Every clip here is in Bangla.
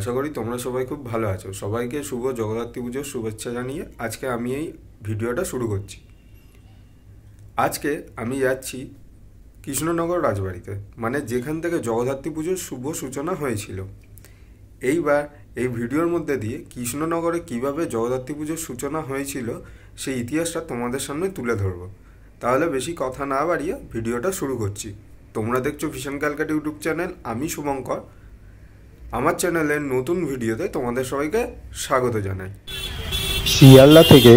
আশা করি তোমরা সবাই খুব ভালো আছো। সবাইকে শুভ জগদ্ধাত্রী পুজোর শুভেচ্ছা জানিয়ে আজকে আমি এই ভিডিওটা শুরু করছি। আজকে আমি যাচ্ছি কৃষ্ণনগর রাজবাড়িতে, মানে যেখান থেকে জগদ্ধাত্রী পুজোর শুভ সূচনা হয়েছিল। এইবার এই ভিডিওর মধ্যে দিয়ে কৃষ্ণনগরে কিভাবে জগদ্ধাত্রী পুজোর সূচনা হয়েছিল সেই ইতিহাসটা তোমাদের সামনে তুলে ধরবো। তাহলে বেশি কথা না বাড়িয়ে ভিডিওটা শুরু করছি। তোমরা দেখছো ভিশন ক্যালকাটা ইউটিউব চ্যানেল, আমি শুভঙ্কর। আমার চ্যানেলের নতুন ভিডিওতে তোমাদের সবাইকে স্বাগত জানাই। শিয়ালদা থেকে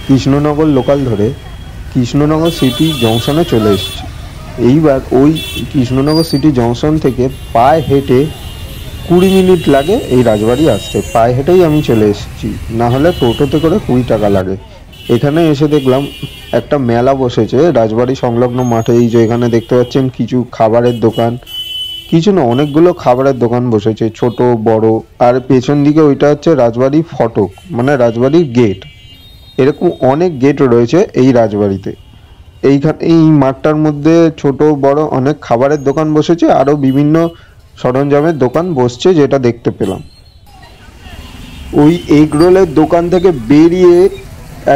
কৃষ্ণনগর লোকাল ধরে কৃষ্ণনগর সিটি জংশনে চলে এসেছি। এইবার ওই কৃষ্ণনগর সিটি জংশন থেকে পায়ে হেঁটে 20 মিনিট লাগে এই রাজবাড়ি আসতে। পায়ে হেঁটেই আমি চলে এসেছি, না হলে টোটোতে করে 20 টাকা লাগে। এখানে এসে দেখলাম একটা মেলা বসেছে রাজবাড়ি সংলগ্ন মাঠে। এই যে এখানে দেখতে পাচ্ছেন কিছু খাবারের দোকান, কিছু না অনেকগুলো খাবারের দোকান বসেছে, ছোট বড়। আর পেছন দিকে ওইটা হচ্ছে রাজবাড়ি ফটক, মানে রাজবাড়ির গেট। এরকম অনেক গেট রয়েছে এই রাজবাড়িতে। এইখানে এই মাঠটার মধ্যে ছোট বড় অনেক খাবারের দোকান বসেছে, আরও বিভিন্ন সরঞ্জামের দোকান বসছে, যেটা দেখতে পেলাম। ওই এগ রোলের দোকান থেকে বেরিয়ে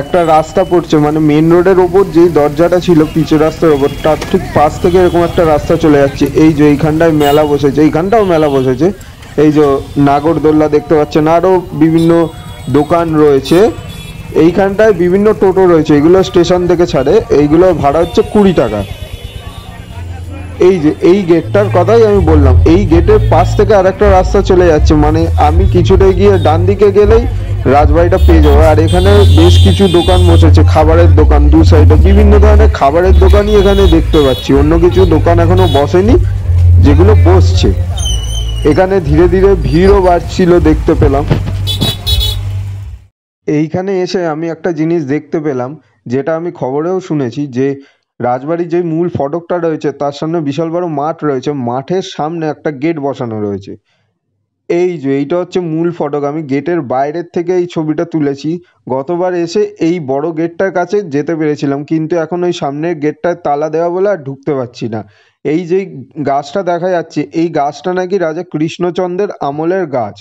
একটা রাস্তা পড়ছে, মানে মেন রোডের ওপর যেই দরজাটা ছিল পিচের রাস্তার ওপর, তার ঠিক পাশ থেকে এরকম একটা রাস্তা চলে যাচ্ছে। এই যে এইখানটায় মেলা বসেছে, এইখানটাও মেলা বসেছে। এই যে নাগরদোল্লা দেখতে পাচ্ছেন, আরও বিভিন্ন দোকান রয়েছে। এইখানটায় বিভিন্ন টোটো রয়েছে, এগুলো স্টেশন থেকে ছাড়ে। এইগুলো ভাড়া হচ্ছে 20 টাকা। এই যে এই গেটটার কথাই আমি বললাম, এই গেটের পাশ থেকে আর একটা রাস্তা চলে যাচ্ছে, মানে আমি কিছুটা গিয়ে ডান দিকে গেলেই রাজবাড়িটা পেয়ে যাবো। আর এখানে বেশ কিছু দোকান বসেছে, খাবারের দোকান দু সাইডে, বিভিন্ন ধরনের খাবারের দোকানই এখানে দেখতে পাচ্ছি। অন্য কিছু দোকান এখনো বসেনি, যেগুলো বসছে। এখানে ধীরে ধীরে ভিড়ও বাড়ছিল দেখতে পেলাম। এইখানে এসে আমি একটা জিনিস দেখতে পেলাম, যেটা আমি খবরেও শুনেছি, যে রাজবাড়ির যে মূল ফটকটা রয়েছে তার সামনে বিশাল বড় মাঠ রয়েছে। মাঠের সামনে একটা গেট বসানো রয়েছে। এই যে এইটা হচ্ছে মূল ফটক। আমি গেটের বাইরের থেকে এই ছবিটা তুলেছি। গতবার এসে এই বড় গেটটার কাছে যেতে পেরেছিলাম, কিন্তু এখন ওই সামনের গেটটায় তালা দেওয়া বলে আর ঢুকতে পারছি না। এই যে গাছটা দেখা যাচ্ছে, এই গাছটা নাকি রাজা কৃষ্ণচন্দ্রের আমলের গাছ।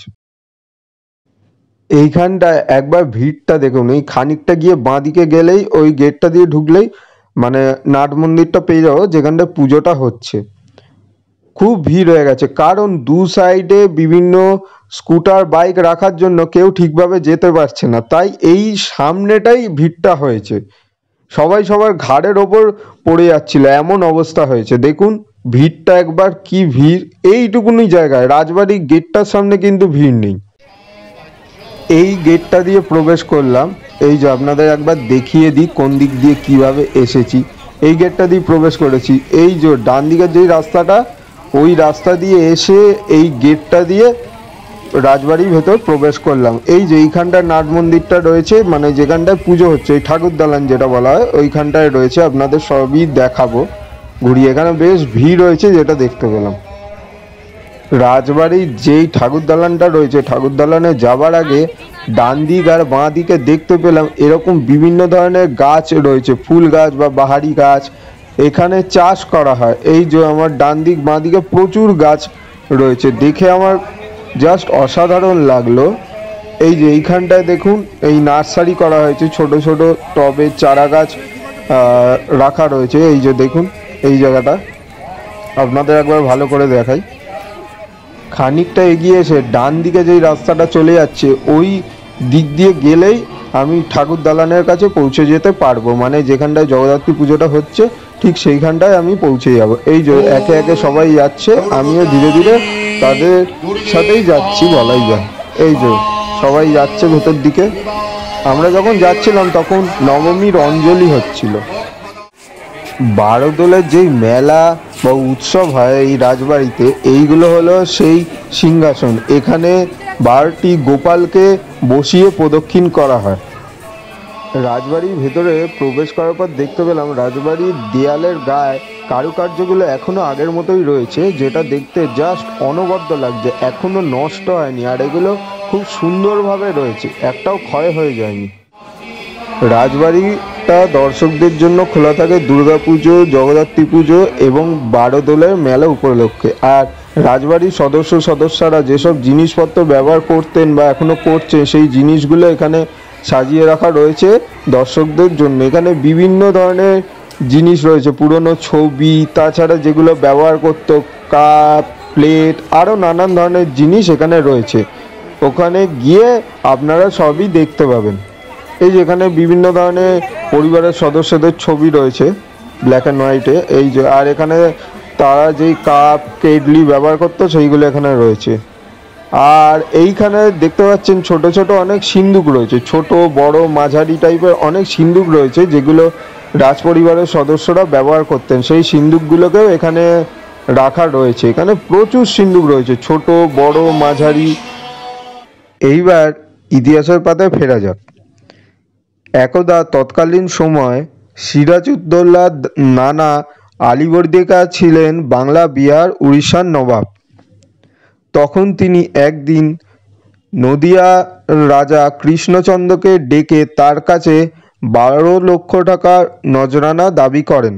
এইখানটায় একবার ভিড়টা দেখুন। এই খানিকটা গিয়ে বাঁদিকে গেলেই ওই গেটটা দিয়ে ঢুকলেই মানে নাট মন্দিরটা পেয়ে যাবো, যেখানটা পুজোটা হচ্ছে। খুব ভিড় হয়ে গেছে, কারণ দু সাইডে বিভিন্ন স্কুটার বাইক রাখার জন্য কেউ ঠিকভাবে যেতে পারছে না, তাই এই সামনেটাই ভিড়টা হয়েছে। সবাই সবার ঘাড়ের ওপর পড়ে যাচ্ছিল, এমন অবস্থা হয়েছে। দেখুন ভিড়টা একবার, কি ভিড় এইটুকুনি জায়গায়। রাজবাড়ির গেটটার সামনে কিন্তু ভিড় নেই। এই গেটটা দিয়ে প্রবেশ করলাম। এই যে আপনাদের একবার দেখিয়ে দিই কোন দিক দিয়ে কিভাবে এসেছি। এই গেটটা দিয়ে প্রবেশ করেছি। এই যে ডান দিকের যেই রাস্তাটা, ওই রাস্তা দিয়ে এসে এই গেটটা দিয়ে রাজবাড়ির ভেতর প্রবেশ করলাম। এই যে এইখানটায় নাট মন্দিরটা রয়েছে, মানে যেখানটায় পুজো হচ্ছে, এই ঠাকুর দালান যেটা বলা হয়, ওইখানটায় রয়েছে। আপনাদের সবই দেখাবো ঘুরিয়ে। এখানে বেশ ভিড় রয়েছে, যেটা দেখতে পেলাম। রাজবাড়ির যেই ঠাকুর দালানটা রয়েছে, ঠাকুর দালানে যাবার আগে ডান দিক আর বাঁ দিকে দেখতে পেলাম এরকম বিভিন্ন ধরনের গাছ রয়েছে, ফুল গাছ বা বাহারি গাছ। এখানে চাষ করা হয়। এই যে আমার ডান দিক বাঁ দিকে প্রচুর গাছ রয়েছে, দেখে আমার জাস্ট অসাধারণ লাগলো। এই যে এইখানটায় দেখুন, এই নার্সারি করা হয়েছে, ছোট ছোট টবে চারা গাছ রাখা রয়েছে। এই যে দেখুন এই জায়গাটা, আপনাদের একবার ভালো করে দেখাই। খানিকটা এগিয়ে এসে ডান দিকে যেই রাস্তাটা চলে যাচ্ছে, ওই দিক দিয়ে গেলেই আমি ঠাকুর দালানের কাছে পৌঁছে যেতে পারবো, মানে যেখানটায় জগদ্ধাত্রী পুজোটা হচ্ছে ঠিক সেইখানটায় আমি পৌঁছে যাব। এই যে একে একে সবাই যাচ্ছে, আমিও ধীরে ধীরে তাদের সাথেই যাচ্ছি বলাই যায়। এই যে সবাই যাচ্ছে ভেতর দিকে। আমরা যখন যাচ্ছিলাম তখন নবমীর অঞ্জলি হচ্ছিল। বারোদোলের যেই মেলা বা উৎসব হয় এই রাজবাড়িতে, এইগুলো হলো সেই সিংহাসন। এখানে 12টি গোপালকে বসিয়ে প্রদক্ষিণ করা হয়। রাজবাড়ির ভেতরে প্রবেশ করার পর দেখতে পেলাম রাজবাড়ির দেয়ালের গায়ে কারুকার্যগুলো এখনো আগের মতোই রয়েছে, যেটা দেখতে জাস্ট অনবদ্য লাগছে, এখনো নষ্ট হয়নি। আর এগুলো খুব সুন্দরভাবে রয়েছে, একটাও ক্ষয় হয়ে যায়নি। রাজবাড়ি পার্কটা দর্শকদের জন্য খোলা থাকে দুর্গাপুজো, জগদ্ধাত্রী পুজো এবং বারোদোলের মেলা উপলক্ষে। আর রাজবাড়ির সদস্যরা যেসব জিনিসপত্র ব্যবহার করতেন বা এখনও করছেন সেই জিনিসগুলো এখানে সাজিয়ে রাখা রয়েছে দর্শকদের জন্য। এখানে বিভিন্ন ধরনের জিনিস রয়েছে, পুরনো ছবি, তাছাড়া যেগুলো ব্যবহার করতো কাপ, প্লেট, আরও নানান ধরনের জিনিস এখানে রয়েছে। ওখানে গিয়ে আপনারা সবই দেখতে পাবেন। এই যেখানে বিভিন্ন ধরনের পরিবারের সদস্যদের ছবি রয়েছে ব্ল্যাক অ্যান্ড হোয়াইটে, এই যে, আর এখানে তারা যেই কাপ কেটলি ব্যবহার করতো সেইগুলো এখানে রয়েছে। আর এইখানে দেখতে পাচ্ছেন ছোট ছোট অনেক সিন্দুক রয়েছে, ছোট বড় মাঝারি টাইপের অনেক সিন্দুক রয়েছে যেগুলো রাজ পরিবারের সদস্যরা ব্যবহার করতেন। সেই সিন্দুকগুলোকেও এখানে রাখা রয়েছে। এখানে প্রচুর সিন্দুক রয়েছে, ছোট বড় মাঝারি। এইবার ইতিহাসের পাতায় ফেরা যাক। একদা তৎকালীন সময় সিরাজউদ্দৌলা নানা আলীবর্দী ছিলেন বাংলা, বিহার, উড়িষ্যার নবাব। তখন তিনি একদিন নদিয়ার রাজা কৃষ্ণচন্দ্রকে ডেকে তার কাছে 12 লক্ষ টাকার নজরানা দাবি করেন,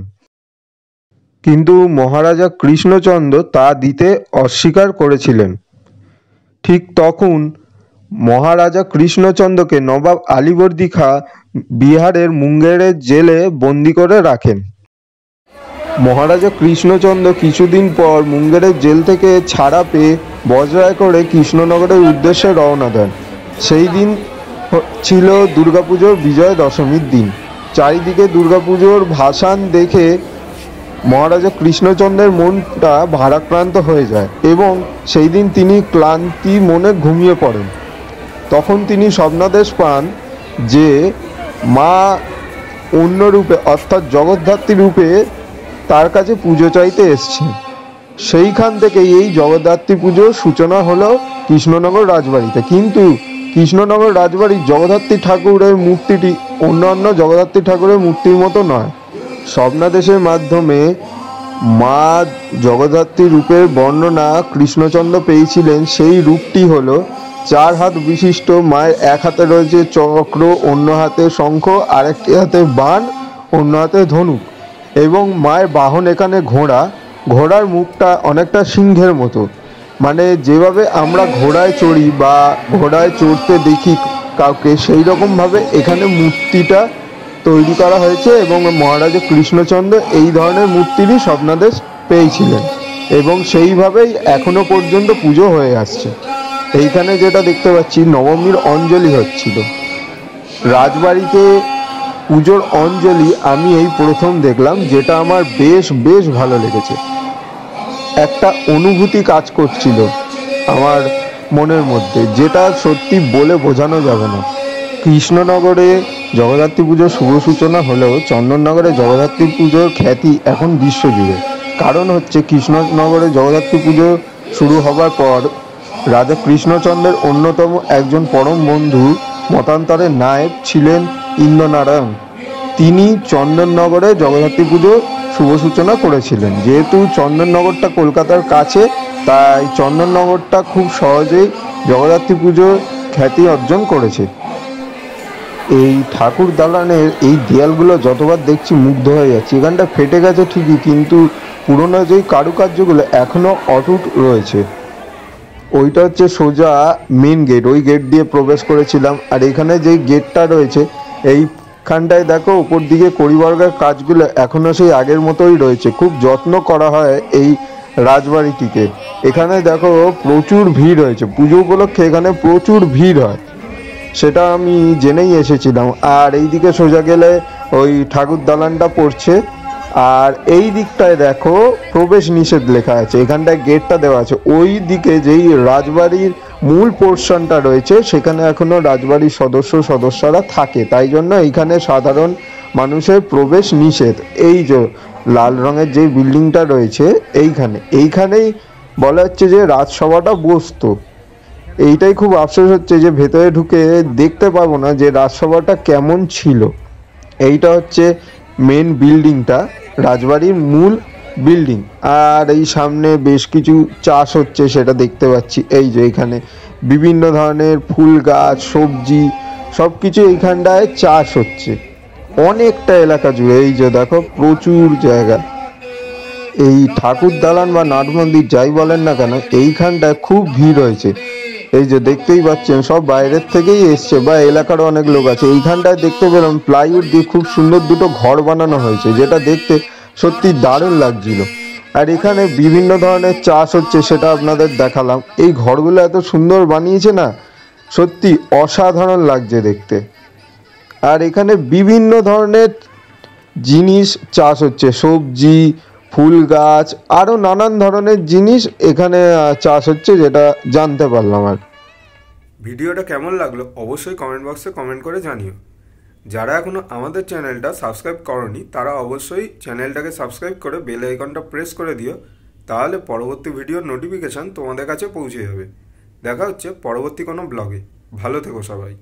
কিন্তু মহারাজা কৃষ্ণচন্দ্র তা দিতে অস্বীকার করেছিলেন। ঠিক তখন মহারাজা কৃষ্ণচন্দ্রকে নবাব আলীবর্দী খাঁ বিহারের মুঙ্গেরের জেলে বন্দি করে রাখেন। মহারাজা কৃষ্ণচন্দ্র কিছুদিন পর মুঙ্গেরের জেল থেকে ছাড়া পেয়ে বজরায় করে কৃষ্ণনগরের উদ্দেশ্যে রওনা দেন। সেই দিন ছিল দুর্গাপুজোর বিজয়া দশমীর দিন। চারিদিকে দুর্গাপুজোর ভাসান দেখে মহারাজা কৃষ্ণচন্দ্রের মনটা ভারাক্রান্ত হয়ে যায় এবং সেই দিন তিনি ক্লান্তি মনে ঘুমিয়ে পড়েন। তখন তিনি স্বপ্নাদেশ পান যে মা অন্য রূপে অর্থাৎ জগদ্ধাত্রী রূপে তার কাছে পুজো চাইতে এসছেন। সেইখান থেকে এই জগদ্ধাত্রী পুজোর সূচনা হলো কৃষ্ণনগর রাজবাড়িতে। কিন্তু কৃষ্ণনগর রাজবাড়ির জগদ্ধাত্রী ঠাকুরের মূর্তিটি অন্যান্য জগদ্ধাত্রী ঠাকুরের মূর্তির মতো নয়। স্বপ্নাদেশের মাধ্যমে মা জগদ্ধাত্রী রূপের বর্ণনা কৃষ্ণচন্দ্র পেয়েছিলেন। সেই রূপটি হলো 4 হাত বিশিষ্ট। মায়ের এক হাতে রয়েছে চক্র, অন্য হাতে শঙ্খ, আরেকটি হাতে বাণ, অন্য হাতে ধনুক এবং মায়ের বাহন এখানে ঘোড়া। ঘোড়ার মুখটা অনেকটা সিংহের মতো, মানে যেভাবে আমরা ঘোড়ায় চড়ি বা ঘোড়ায় চড়তে দেখি কাউকে, সেই রকমভাবে এখানে মূর্তিটা তৈরি করা হয়েছে এবং মহারাজা কৃষ্ণচন্দ্র এই ধরনের মূর্তিরই স্বপ্নাদেশ পেয়েছিলেন এবং সেইভাবেই এখনো পর্যন্ত পুজো হয়ে আসছে। এইখানে যেটা দেখতে পাচ্ছি নবমীর অঞ্জলি হচ্ছিল। রাজবাড়িতে পুজোর অঞ্জলি আমি এই প্রথম দেখলাম, যেটা আমার বেশ ভালো লেগেছে। একটা অনুভূতি কাজ করছিল আমার মনের মধ্যে, যেটা সত্যি বলে বোঝানো যাবে না। কৃষ্ণনগরে জগদ্ধাত্রী পুজোর শুভ সূচনা হলেও চন্দননগরে জগদ্ধাত্রী পুজোর খ্যাতি এখন বিশ্বজুড়ে। কারণ হচ্ছে কৃষ্ণনগরে জগদ্ধাত্রী পুজো শুরু হবার পর রাজা কৃষ্ণচন্দ্রের অন্যতম একজন পরম বন্ধু মতান্তরের নায়েব ছিলেন ইন্দ্রনারায়ণ। তিনি চন্দননগরে জগদ্ধাত্রী পুজো শুভ সূচনা করেছিলেন। যেহেতু চন্দননগরটা কলকাতার কাছে, তাই চন্দননগরটা খুব সহজেই জগদ্ধাত্রী পুজোর খ্যাতি অর্জন করেছে। এই ঠাকুর দালানের এই দেয়ালগুলো যতবার দেখছি মুগ্ধ হয়ে যাচ্ছে। এখানটা ফেটে গেছে ঠিকই, কিন্তু পুরোনো যেই কারুকার্যগুলো এখনও অটুট রয়েছে। ওইটা হচ্ছে সোজা মেন গেট, ওই গেট দিয়ে প্রবেশ করেছিলাম। আর এখানে যেই গেটটা রয়েছে এইখানটায় দেখো উপর দিকে কড়িবর্গের কাজগুলো এখনও সেই আগের মতোই রয়েছে। খুব যত্ন করা হয় এই রাজবাড়িটিকে। এখানে দেখো প্রচুর ভিড় হয়েছে পুজো উপলক্ষে, এখানে প্রচুর ভিড় হয়, সেটা আমি জেনেই এসেছিলাম। আর এই দিকে সোজা গেলে ওই ঠাকুর দালানটা পড়ছে। আর এই দিকটায় দেখো প্রবেশ নিষেধ লেখা আছে, এখানটায় গেটটা দেওয়া আছে। ওই দিকে যেই রাজবাড়ির মূল পোর্শনটা রয়েছে সেখানে এখনো রাজবাড়ির সদস্যরা থাকে, তাই জন্য এইখানে সাধারণ মানুষের প্রবেশ নিষেধ। এই যে লাল রঙের যে বিল্ডিংটা রয়েছে এইখানেই বলা হচ্ছে যে রাজসভাটা বসতো। এইটাই খুব আফসোস হচ্ছে যে ভেতরে ঢুকে দেখতে পাবো না যে রাজসভাটা কেমন ছিল। এইটা হচ্ছে মেন বিল্ডিংটা, রাজবাড়ির মূল বিল্ডিং। আর এই সামনে বেশ কিছু চাষ হচ্ছে সেটা দেখতে পাচ্ছি। এই যে এখানে বিভিন্ন ধরনের ফুল গাছ, সবজি, সব কিছু এইখানটায় চাষ হচ্ছে। অনেকটা এলাকা জুড়ে। এই যে দেখো প্রচুর জায়গা, এই ঠাকুর দালান বা নাট মন্দির যাই বলেন না কেন, এইখানটায় খুব ভিড় হয়েছে। এই যে দেখতেই পাচ্ছেন সব বাইরের থেকেই এসছে বা এলাকার অনেক লোক আছে। এইখানটায় দেখতে পেলাম প্লাইউড দিয়ে খুব সুন্দর দুটো ঘর বানানো হয়েছে, যেটা দেখতে সত্যি দারুণ লাগছিল। আর এখানে বিভিন্ন ধরনের চাষ হচ্ছে, সেটা আপনাদের দেখালাম। এই ঘরগুলো এত সুন্দর বানিয়েছে না, সত্যি অসাধারণ লাগছে দেখতে। আর এখানে বিভিন্ন ধরনের জিনিস চাষ হচ্ছে, সবজি, ফুল গাছ, আরও নানান ধরনের জিনিস এখানে চাষ হচ্ছে, যেটা জানতে পারলাম। আর ভিডিওটা কেমন লাগলো অবশ্যই কমেন্ট বক্সে কমেন্ট করে জানিও। যারা এখনও আমাদের চ্যানেলটা সাবস্ক্রাইব করনি তারা অবশ্যই চ্যানেলটাকে সাবস্ক্রাইব করে বেল আইকনটা প্রেস করে দিও, তাহলে পরবর্তী ভিডিওর নোটিফিকেশান তোমাদের কাছে পৌঁছে যাবে। দেখা হচ্ছে পরবর্তী কোনো ব্লগে। ভালো থেকো সবাই।